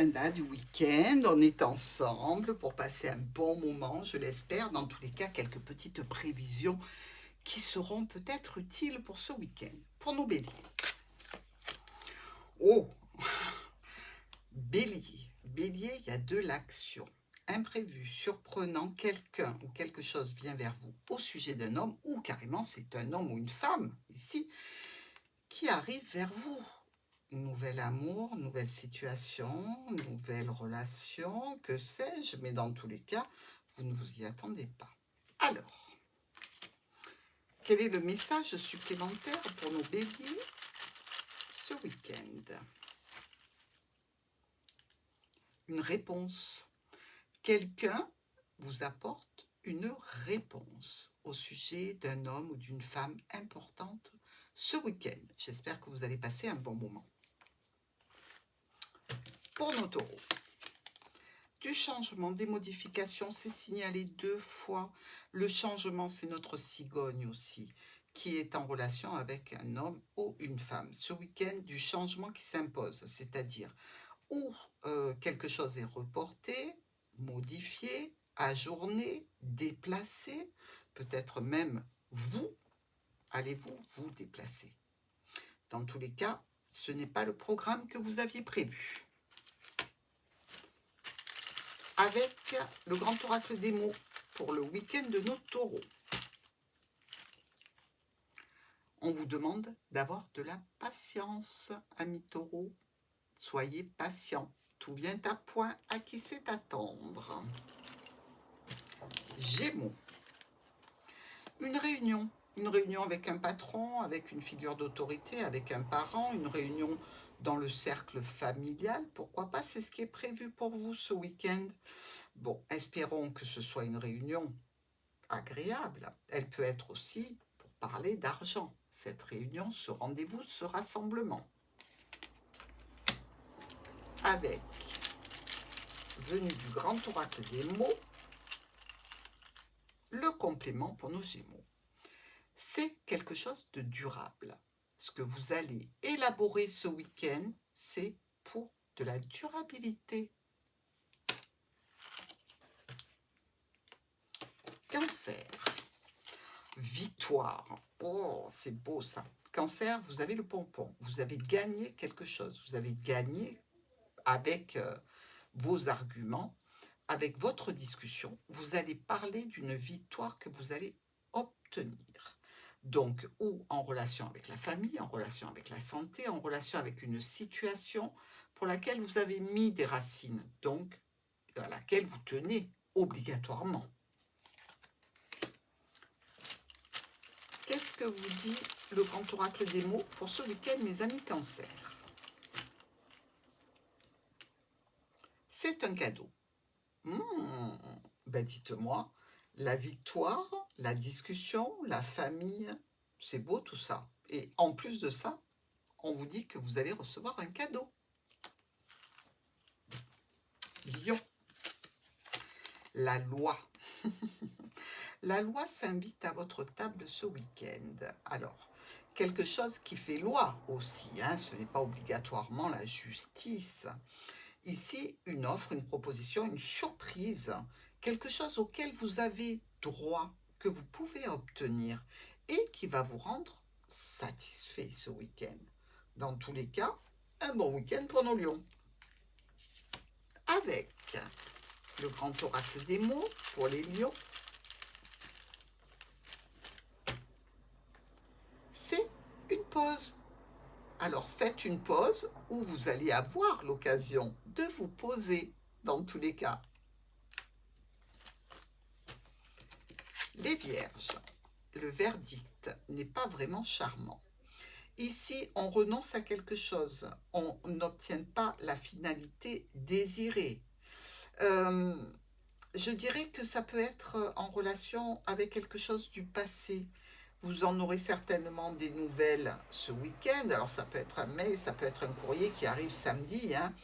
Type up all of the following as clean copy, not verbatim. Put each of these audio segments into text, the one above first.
agenda du week-end. On est ensemble pour passer un bon moment, je l'espère. Dans tous les cas, quelques petites prévisions qui seront peut-être utiles pour ce week-end. Pour nos béliers. Oh, bélier. Bélier, il y a de l'action. Imprévu, surprenant, quelqu'un ou quelque chose vient vers vous au sujet d'un homme, ou carrément c'est un homme ou une femme, ici, qui arrive vers vous. Nouvel amour, nouvelle situation, nouvelle relation, que sais-je, mais dans tous les cas, vous ne vous y attendez pas. Alors, quel est le message supplémentaire pour nos béliers ce week-end? Une réponse. Quelqu'un vous apporte une réponse au sujet d'un homme ou d'une femme importante ce week-end. J'espère que vous allez passer un bon moment. Pour nos taureaux, du changement, des modifications, c'est signalé 2 fois. Le changement, c'est notre cigogne aussi, qui est en relation avec un homme ou une femme. Ce week-end, du changement qui s'impose, c'est-à-dire où quelque chose est reporté, modifié, ajourné, déplacé, peut-être même vous, allez-vous vous déplacer. Dans tous les cas, ce n'est pas le programme que vous aviez prévu. Avec le grand oracle des mots pour le week-end de nos taureaux. On vous demande d'avoir de la patience, amis taureaux. Soyez patients. Tout vient à point, à qui sait attendre. Gémeaux. Une réunion avec un patron, avec une figure d'autorité, avec un parent, une réunion dans le cercle familial, pourquoi pas, c'est ce qui est prévu pour vous ce week-end. Bon, espérons que ce soit une réunion agréable. Elle peut être aussi pour parler d'argent, cette réunion, ce rendez-vous, ce rassemblement. Avec, venu du grand oracle des mots, le complément pour nos Gémeaux. C'est quelque chose de durable. Ce que vous allez élaborer ce week-end, c'est pour de la durabilité. Cancer. Victoire. Oh, c'est beau ça. Cancer, vous avez le pompon. Vous avez gagné quelque chose. Vous avez gagné avec vos arguments, avec votre discussion. Vous allez parler d'une victoire que vous allez obtenir. Donc, ou en relation avec la famille, en relation avec la santé, en relation avec une situation pour laquelle vous avez mis des racines, donc à laquelle vous tenez obligatoirement. Qu'est-ce que vous dit le grand oracle des mots pour ce week-end, mes amis Cancer? C'est un cadeau. Ben dites-moi, la victoire, la discussion, la famille, c'est beau tout ça. Et en plus de ça, on vous dit que vous allez recevoir un cadeau. Lion. La loi. La loi s'invite à votre table ce week-end. Alors, quelque chose qui fait loi aussi, hein, ce n'est pas obligatoirement la justice. Ici, une offre, une proposition, une surprise, quelque chose auquel vous avez droit, que vous pouvez obtenir et qui va vous rendre satisfait ce week-end. Dans tous les cas, un bon week-end pour nos lions. Avec le grand oracle des mots pour les lions, c'est une pause. Alors faites une pause où vous allez avoir l'occasion de vous poser dans tous les cas. Les vierges, le verdict n'est pas vraiment charmant. Ici, on renonce à quelque chose, on n'obtient pas la finalité désirée. Je dirais que ça peut être en relation avec quelque chose du passé. Vous en aurez certainement des nouvelles ce week-end. Alors ça peut être un mail, ça peut être un courrier qui arrive samedi, hein.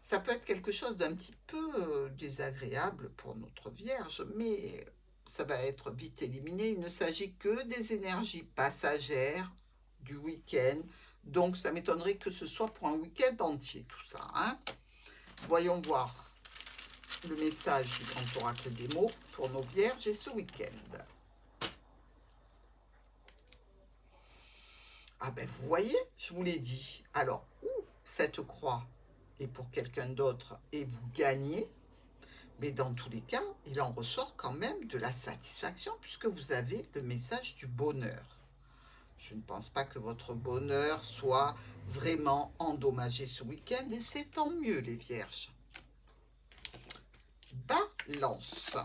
Ça peut être quelque chose d'un petit peu désagréable pour notre Vierge, mais ça va être vite éliminé. Il ne s'agit que des énergies passagères du week-end. Donc ça m'étonnerait que ce soit pour un week-end entier tout ça, hein. Voyons voir le message du grand oracle des mots pour nos vierges et ce week-end. Ah ben vous voyez, je vous l'ai dit. Alors, cette croix est pour quelqu'un d'autre et vous gagnez, mais dans tous les cas, il en ressort quand même de la satisfaction puisque vous avez le message du bonheur. Je ne pense pas que votre bonheur soit vraiment endommagé ce week-end et c'est tant mieux les vierges. Balance.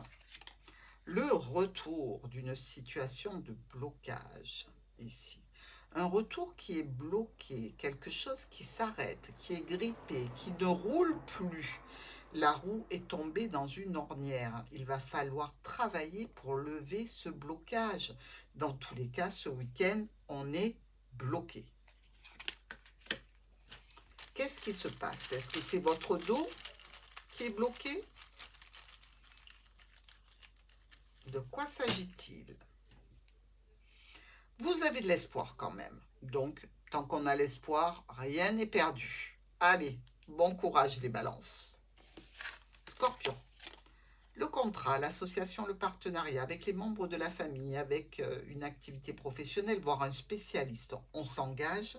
Le retour d'une situation de blocage ici. Un retour qui est bloqué, quelque chose qui s'arrête, qui est grippé, qui ne roule plus. La roue est tombée dans une ornière. Il va falloir travailler pour lever ce blocage. Dans tous les cas, ce week-end, on est bloqué. Qu'est-ce qui se passe? Est-ce que c'est votre dos qui est bloqué? De quoi s'agit-il? Vous avez de l'espoir quand même. Donc, tant qu'on a l'espoir, rien n'est perdu. Allez, bon courage les balances. Scorpion. Le contrat, l'association, le partenariat avec les membres de la famille, avec une activité professionnelle, voire un spécialiste. On s'engage,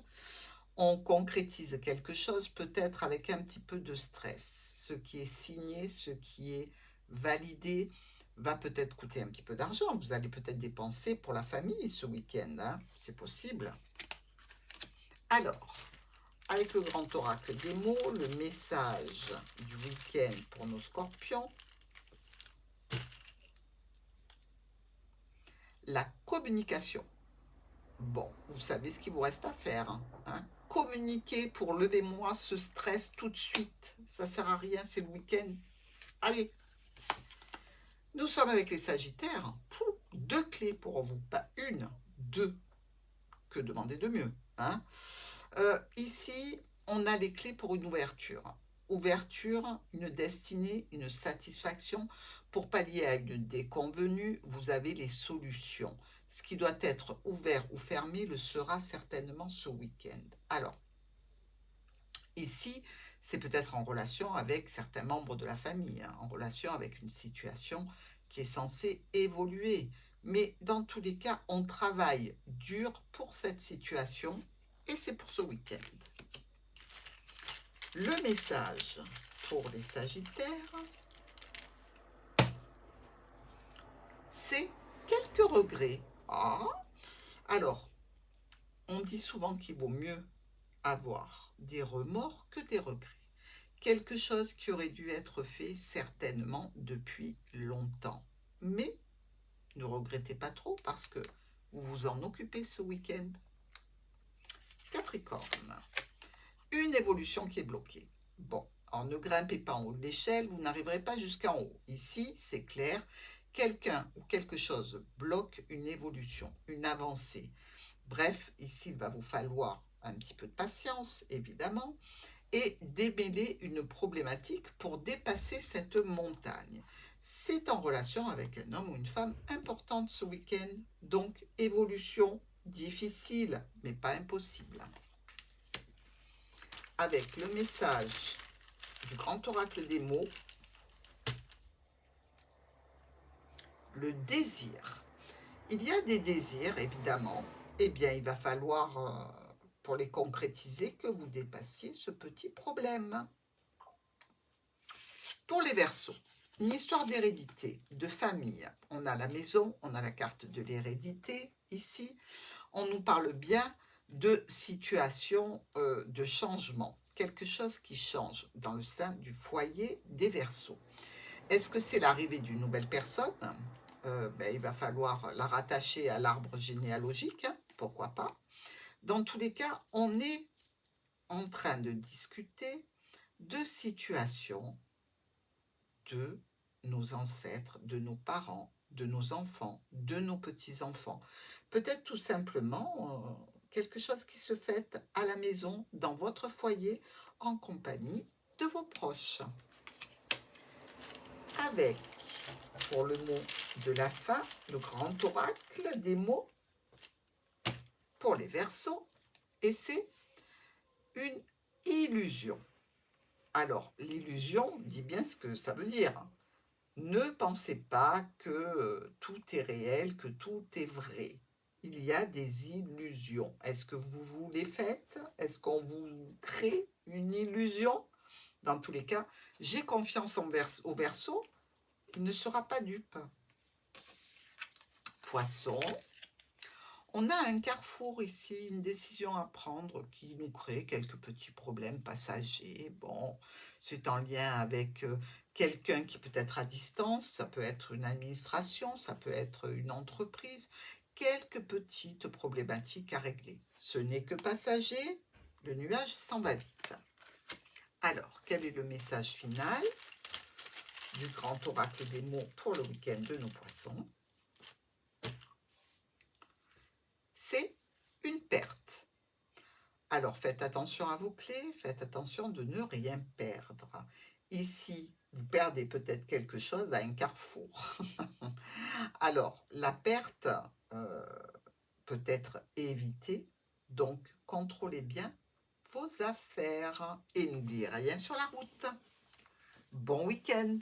on concrétise quelque chose, peut-être avec un petit peu de stress. Ce qui est signé, ce qui est validé, va peut-être coûter un petit peu d'argent. Vous allez peut-être dépenser pour la famille ce week-end, hein, c'est possible. Alors, avec le grand oracle des mots, le message du week-end pour nos scorpions. La communication. Bon, vous savez ce qu'il vous reste à faire, hein. Communiquer pour lever moi ce stress tout de suite. Ça ne sert à rien, c'est le week-end. Allez. Nous sommes avec les Sagittaires. Deux clés pour vous, pas une, deux. Que demander de mieux, hein? Ici, on a les clés pour une ouverture. Ouverture, une destinée, une satisfaction. Pour pallier à une déconvenue, vous avez les solutions. Ce qui doit être ouvert ou fermé le sera certainement ce week-end. Alors, ici, c'est peut-être en relation avec certains membres de la famille, hein, en relation avec une situation qui est censée évoluer. Mais dans tous les cas, on travaille dur pour cette situation et c'est pour ce week-end. Le message pour les Sagittaires, c'est quelques regrets. Ah, alors, on dit souvent qu'il vaut mieux avoir des remords que des regrets. Quelque chose qui aurait dû être fait certainement depuis longtemps. Mais ne regrettez pas trop parce que vous vous en occupez ce week-end. Capricorne, une évolution qui est bloquée. Bon, alors ne grimpez pas en haut de l'échelle, vous n'arriverez pas jusqu'en haut. Ici, c'est clair, quelqu'un ou quelque chose bloque une évolution, une avancée. Bref, ici, il va vous falloir un petit peu de patience, évidemment, et démêler une problématique pour dépasser cette montagne. C'est en relation avec un homme ou une femme importante ce week-end, donc évolution difficile, mais pas impossible. Avec le message du grand oracle des mots, le désir. Il y a des désirs, évidemment. Eh bien, il va falloir, pour les concrétiser, que vous dépassiez ce petit problème. Pour les Verseaux, une histoire d'hérédité, de famille. On a la maison, on a la carte de l'hérédité ici. On nous parle bien de situation de changement. Quelque chose qui change dans le sein du foyer des Verseaux. Est-ce que c'est l'arrivée d'une nouvelle personne? Il va falloir la rattacher à l'arbre généalogique, hein, pourquoi pas. Dans tous les cas, on est en train de discuter de situations de nos ancêtres, de nos parents, de nos enfants, de nos petits-enfants. Peut-être tout simplement quelque chose qui se fait à la maison, dans votre foyer, en compagnie de vos proches. Avec, pour le mot de la fin, le grand oracle des mots pour les Verseaux, et c'est une illusion. Alors, l'illusion dit bien ce que ça veut dire. Ne pensez pas que tout est réel, que tout est vrai. Il y a des illusions. Est-ce que vous vous les faites? Est-ce qu'on vous crée une illusion? Dans tous les cas, j'ai confiance au Verseau, il ne sera pas dupe. Poisson, on a un carrefour ici, une décision à prendre qui nous crée quelques petits problèmes passagers. Bon, c'est en lien avec quelqu'un qui peut être à distance, ça peut être une administration, ça peut être une entreprise. Quelques petites problématiques à régler. Ce n'est que passager, le nuage s'en va vite. Alors, quel est le message final du grand oracle des mots pour le week-end de nos poissons? C'est une perte. Alors faites attention à vos clés, faites attention de ne rien perdre. Ici, vous perdez peut-être quelque chose à un carrefour. Alors, la perte peut être évitée, donc contrôlez bien vos affaires et n'oubliez rien sur la route. Bon week-end!